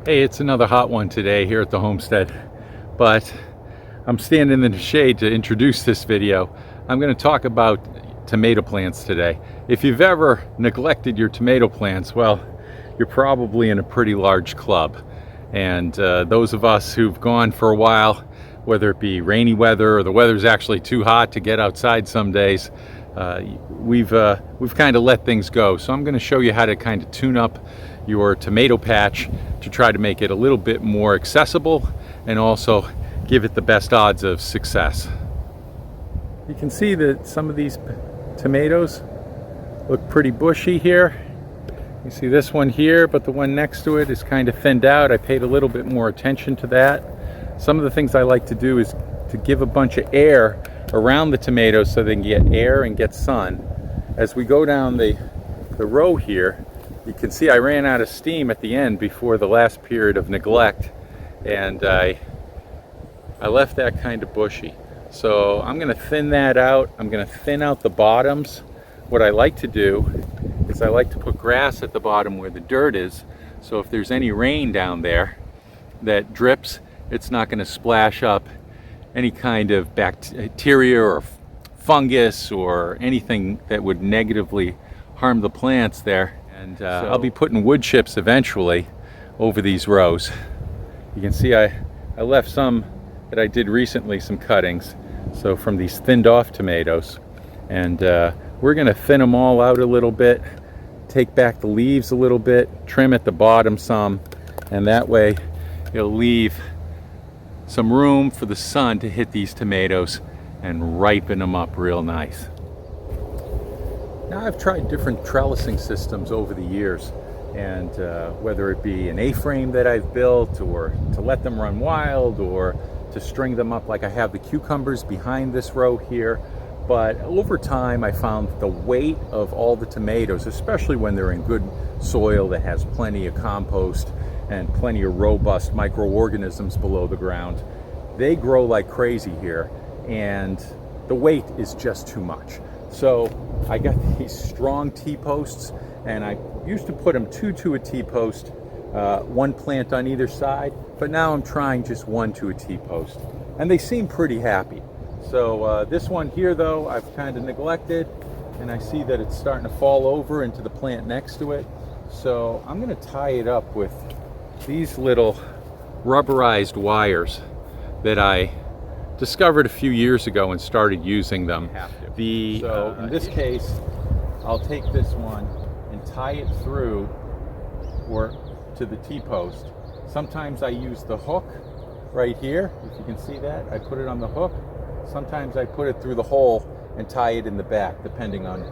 Hey, it's another hot one today here at the homestead, but I'm standing in the shade to introduce this video. I'm going to talk about tomato plants today. If you've ever neglected your tomato plants, well, you're probably in a pretty large club. And those of us who've gone for a while, whether it be rainy weather or the weather's actually too hot to get outside some days, we've kind of let things go. So I'm going to show you how to kind of tune up your tomato patch to try to make it a little bit more accessible and also give it the best odds of success. You can see that some of these tomatoes look pretty bushy here. You see this one here, but the one next to it is kind of thinned out. I paid a little bit more attention to that. Some of the things I like to do is to give a bunch of air around the tomatoes so they can get air and get sun. As we go down the row here, you can see I ran out of steam at the end before the last period of neglect, and I left that kind of bushy. So I'm going to thin that out. I'm going to thin out the bottoms. What I like to do is I like to put grass at the bottom where the dirt is, so if there's any rain down there that drips, it's not going to splash up any kind of bacteria or fungus or anything that would negatively harm the plants there. And I'll be putting wood chips eventually over these rows. You can see I left some that I did recently, some cuttings, so from these thinned off tomatoes. And we're going to thin them all out a little bit, take back the leaves a little bit, trim at the bottom some, and that way it'll leave some room for the sun to hit these tomatoes and ripen them up real nice. Now, I've tried different trellising systems over the years, and whether it be an A-frame that I've built, or to let them run wild, or to string them up like I have the cucumbers behind this row here. But over time I found the weight of all the tomatoes, especially when they're in good soil that has plenty of compost and plenty of robust microorganisms below the ground, they grow like crazy here, and the weight is just too much. So I got these strong T-posts, and I used to put them two to a T-post, one plant on either side, but now I'm trying just one to a T-post, and they seem pretty happy. So this one here though, I've kind of neglected, and I see that it's starting to fall over into the plant next to it. So I'm going to tie it up with these little rubberized wires that I discovered a few years ago and started using them. So in this case, I'll take this one and tie it through or to the T-post. Sometimes I use the hook right here, if you can see that. I put it on the hook. Sometimes I put it through the hole and tie it in the back, depending on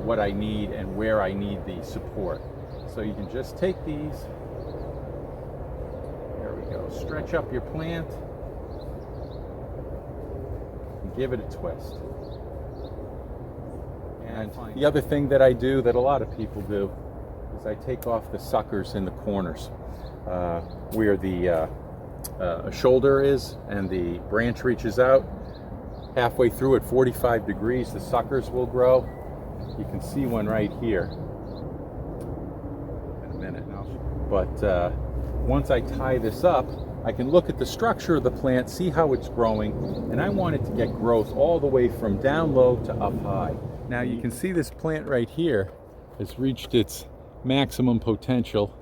what I need and where I need the support. So you can just take these, there we go, stretch up your plant and give it a twist. And the other thing that I do that a lot of people do is I take off the suckers in the corners where the shoulder is and the branch reaches out. Halfway through at 45 degrees, the suckers will grow. You can see one right here in a minute now. But once I tie this up, I can look at the structure of the plant, see how it's growing, and I want it to get growth all the way from down low to up high. Now you can see this plant right here has reached its maximum potential.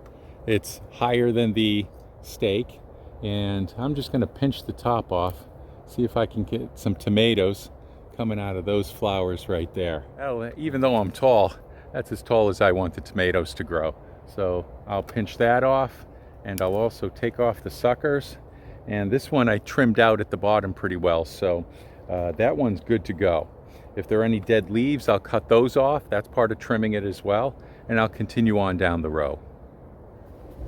It's higher than the stake, and I'm just going to pinch the top off, see if I can get some tomatoes coming out of those flowers right there. Well, even though I'm tall, that's as tall as I want the tomatoes to grow. So I'll pinch that off, and I'll also take off the suckers. And this one I trimmed out at the bottom pretty well, so that one's good to go. If there are any dead leaves, I'll cut those off. That's part of trimming it as well, and I'll continue on down the row.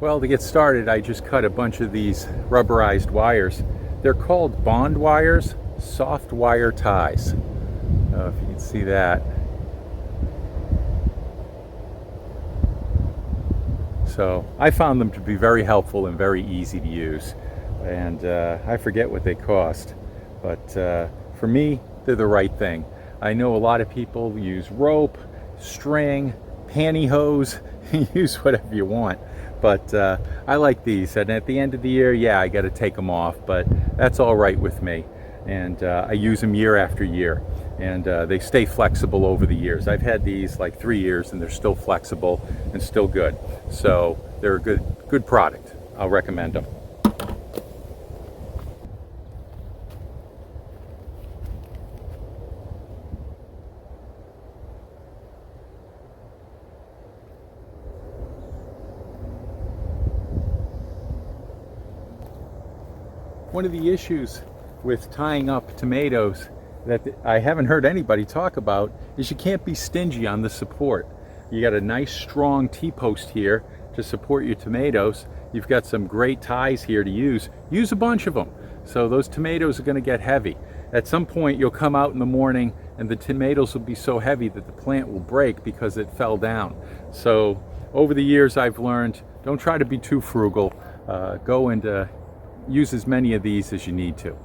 Well, to get started, I just cut a bunch of these rubberized wires. They're called bond wires, soft wire ties. If you can see that. So I found them to be very helpful and very easy to use. And I forget what they cost, but for me, they're the right thing. I know a lot of people use rope, string, pantyhose, use whatever you want. But I like these, and at the end of the year, yeah, I got to take them off, but that's all right with me. And I use them year after year, and they stay flexible over the years. I've had these like 3 years, and they're still flexible and still good. So they're a good product. I'll recommend them. One of the issues with tying up tomatoes that I haven't heard anybody talk about is you can't be stingy on the support. You got a nice strong T-post here to support your tomatoes. You've got some great ties here to use. Use a bunch of them. So those tomatoes are going to get heavy. At some point you'll come out in the morning and the tomatoes will be so heavy that the plant will break because it fell down. So over the years I've learned, don't try to be too frugal. Go and use as many of these as you need to.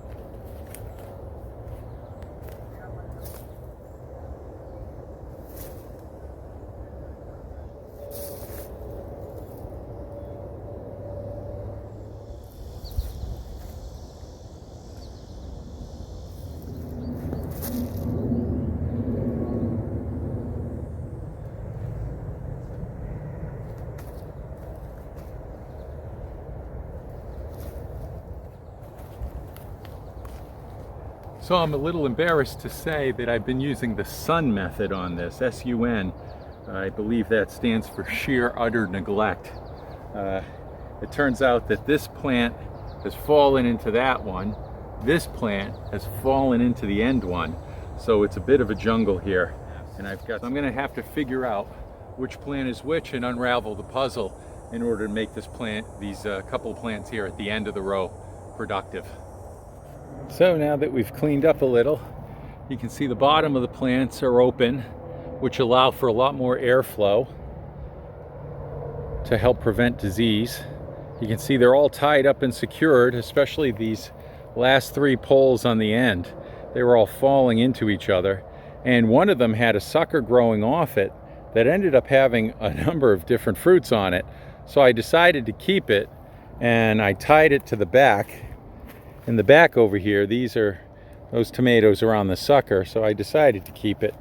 So I'm a little embarrassed to say that I've been using the SUN method on this, S-U-N. I believe that stands for sheer utter neglect. It turns out that this plant has fallen into that one. This plant has fallen into the end one. So it's a bit of a jungle here. And I'm gonna have to figure out which plant is which and unravel the puzzle in order to make this plant, these couple of plants here at the end of the row, productive. So now that we've cleaned up a little, you can see the bottom of the plants are open, which allow for a lot more airflow to help prevent disease. You can see they're all tied up and secured, especially these last 3 poles on the end. They were all falling into each other, and one of them had a sucker growing off it that ended up having a number of different fruits on it. So I decided to keep it, and I tied it to the back. In the back over here, those tomatoes are on the sucker, so I decided to keep it,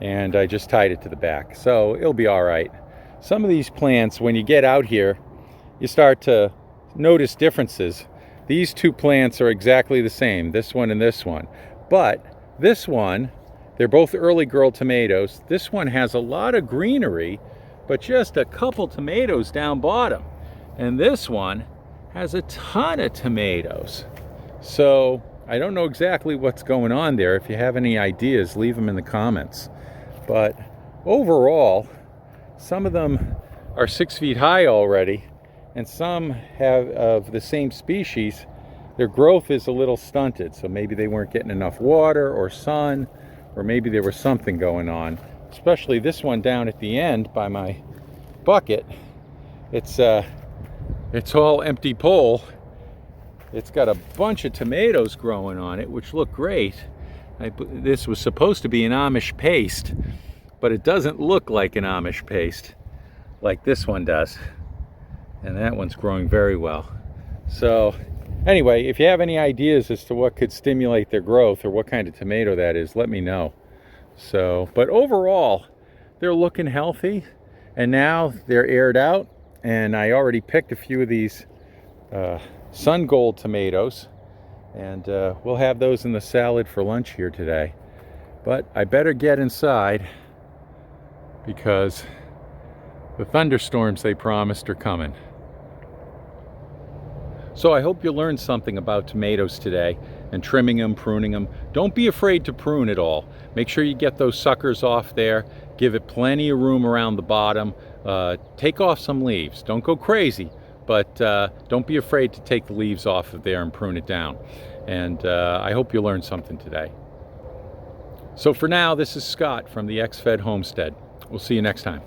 and I just tied it to the back. So it'll be all right. Some of these plants, when you get out here, you start to notice differences. These 2 plants are exactly the same, this one and this one. But this one, they're both early girl tomatoes. This one has a lot of greenery, but just a couple tomatoes down bottom. And this one has a ton of tomatoes. So I don't know exactly what's going on there. If you have any ideas, leave them in the comments. But overall, some of them are 6 feet high already, and some have of the same species. Their growth is a little stunted, so maybe they weren't getting enough water or sun, or maybe there was something going on. Especially this one down at the end by my bucket. It's all empty pole. It's got a bunch of tomatoes growing on it, which look great. This was supposed to be an Amish paste, but it doesn't look like an Amish paste like this one does. And that one's growing very well. So anyway, if you have any ideas as to what could stimulate their growth or what kind of tomato that is, let me know. So, but overall, they're looking healthy, and now they're aired out, and I already picked a few of these Sun Gold tomatoes, and we'll have those in the salad for lunch here today. But I better get inside because the thunderstorms they promised are coming. So I hope you learned something about tomatoes today, and trimming them, pruning them. Don't be afraid to prune at all. Make sure you get those suckers off there. Give it plenty of room around the bottom. Take off some leaves. Don't go crazy, but don't be afraid to take the leaves off of there and prune it down. And I hope you learned something today. So for now, this is Scott from the X-Fed Homestead. We'll see you next time.